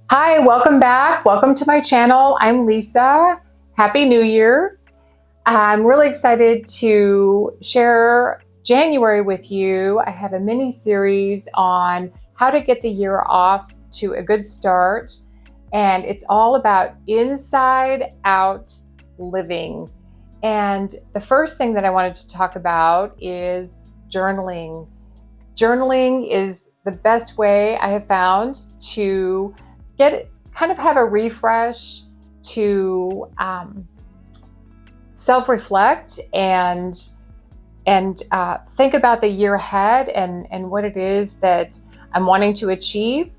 Hi, welcome back. Welcome to my channel. I'm Lisa. Happy New Year. I'm really excited to share January with you. I have a mini series on how to get the year off to a good start. And it's all about inside out living. And the first thing that I wanted to talk about is journaling. Journaling is the best way I have found to have a refresh, to self-reflect and think about the year ahead and what it is that I'm wanting to achieve.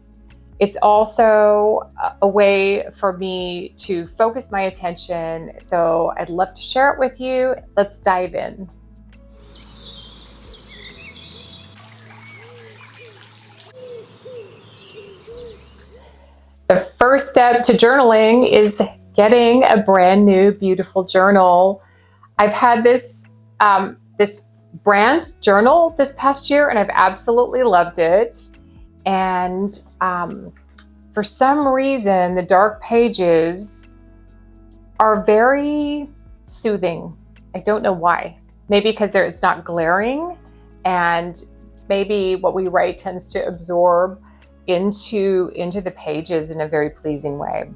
It's also a way for me to focus my attention. So I'd love to share it with you. Let's dive in. The first step to journaling is getting a brand new, beautiful journal. I've had this brand journal this past year, and I've absolutely loved it. And for some reason, the dark pages are very soothing. I don't know why. Maybe because it's not glaring, and maybe what we write tends to absorb into the pages in a very pleasing way.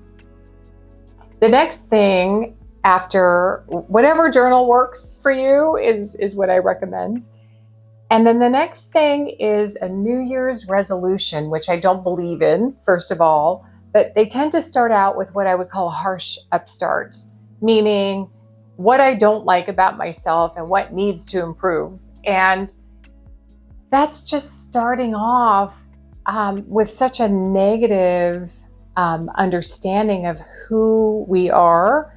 The next thing after whatever journal works for you is what I recommend. And then the next thing is a New Year's resolution, which I don't believe in, first of all, but they tend to start out with what I would call a harsh upstart, meaning what I don't like about myself and what needs to improve. And that's just starting off with such a negative understanding of who we are.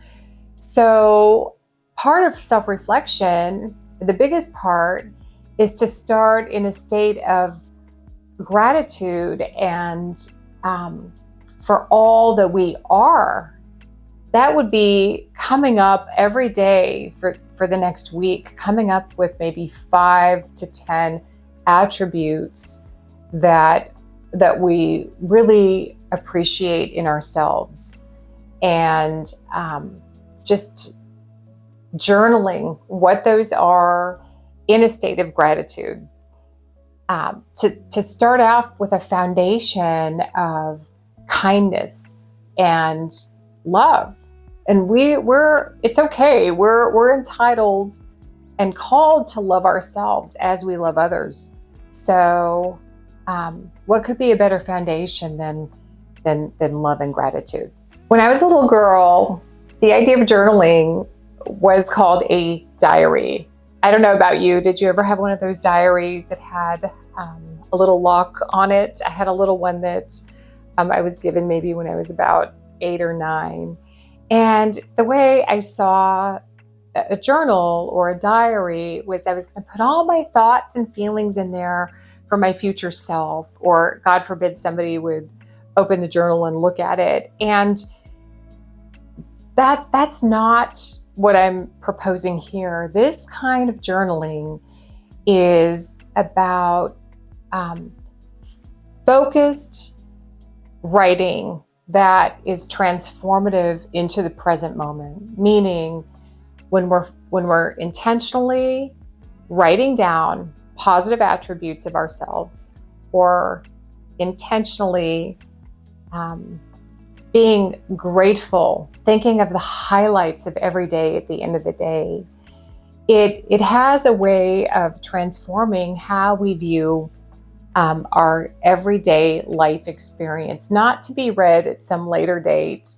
So part of self-reflection, the biggest part, is to start in a state of gratitude and for all that we are. That would be coming up every day for the next week, coming up with maybe 5 to 10 attributes that we really appreciate in ourselves, and just journaling what those are in a state of gratitude, to start off with a foundation of kindness and love. And it's okay. We're entitled and called to love ourselves as we love others. So what could be a better foundation than love and gratitude? When I was a little girl, the idea of journaling was called a diary. I don't know about you. Did you ever have one of those diaries that had a little lock on it? I had a little one that I was given maybe when I was about 8 or 9. And the way I saw a journal or a diary was I was going to put all my thoughts and feelings in there for my future self, or God forbid somebody would open the journal and look at it. And that's not what I'm proposing here. This kind of journaling is about focused writing that is transformative into the present moment. Meaning, when we're intentionally writing down positive attributes of ourselves, or intentionally being grateful, thinking of the highlights of every day at the end of the day, it has a way of transforming how we view our everyday life experience, not to be read at some later date,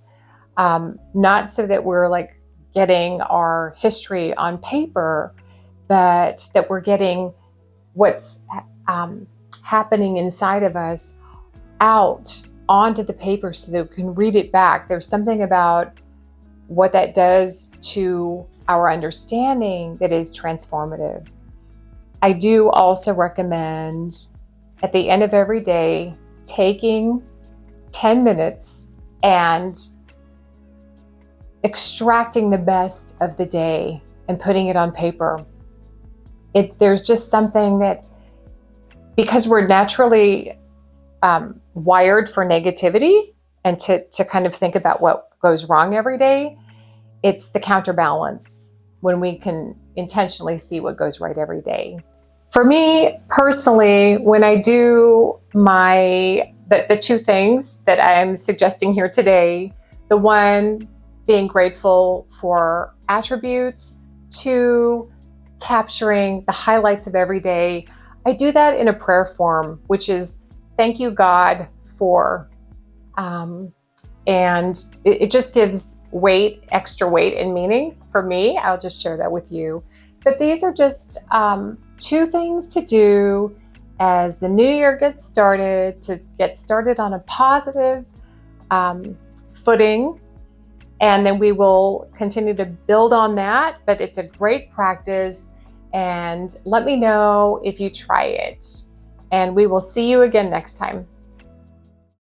not so that we're like getting our history on paper, but that we're getting what's happening inside of us out onto the paper so that we can read it back. There's something about what that does to our understanding that is transformative. I do also recommend at the end of every day taking 10 minutes and extracting the best of the day and putting it on paper. There's just something that, because we're naturally wired for negativity, and to kind of think about what goes wrong every day. It's the counterbalance when we can intentionally see what goes right every day. For me personally, when I do the two things that I'm suggesting here today, the one being grateful for attributes, two, capturing the highlights of every day, I do that in a prayer form, which is thank you, God, for. And it just gives weight, extra weight and meaning for me. I'll just share that with you. But these are just two things to do as the new year gets started, to get started on a positive footing. And then we will continue to build on that. But it's a great practice. And let me know if you try it. And we will see you again next time.